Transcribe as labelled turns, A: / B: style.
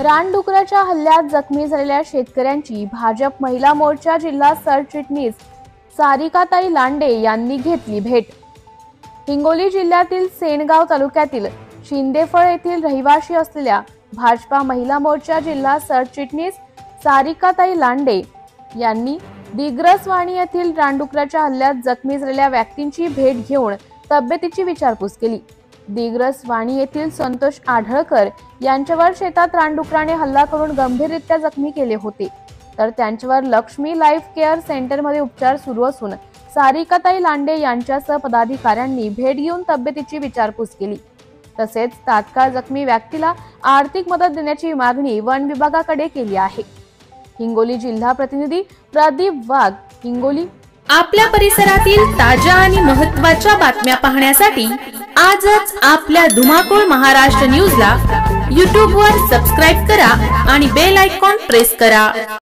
A: रानडुकराच्या हल्ल्यात जखमी झालेल्या शेतकऱ्यांची भाजप महिला मोर्चा जिल्हा सरचिटणीस सारिकाताई लांडे यांनी घेतली भेट। हिंगोली जिल्ह्यातील सेनगाव तालुक्यातील शिंदेफळ येथील रहिवासी असलेल्या भाजपा महिला मोर्चा जिल्हा सरचिटणीस सारिकाताई लांडे यांनी दिग्रसवाणी येथील रानडुकराच्या हल्ल्यात जखमी झालेल्या व्यक्तींची भेट घेऊन तब्येतीची विचारपूस केली। दिग्रसवाणी येथील संतोष आढळकर यांच्यावर शेतात रानडुकराने हल्ला करून गंभीररित्या जखमी केले होते, तर त्यांच्यावर लक्ष्मी लाईफ केअर सेंटरमध्ये उपचार सुरू असून सारिकाताई लांडे यांच्यासह पदाधिकाऱ्यांनी भेट घेऊन तब्येतीची विचारपूस केली। तसेच तात्काळ जखमी व्यक्तीला आर्थिक मदत देण्याची मागणी वन विभागाकडे केली आहे। हिंगोली जिल्हा प्रतिनिधी प्रदीप वाघ, हिंगोली।
B: आपल्या परिसरातील ताज्या आणि महत्त्वाच्या बातम्या पाहण्यासाठी आजच आपल्या धुमाकूळ महाराष्ट्र न्यूजला YouTube वर सबस्क्राइब करा आणि बेल आयकॉन प्रेस करा।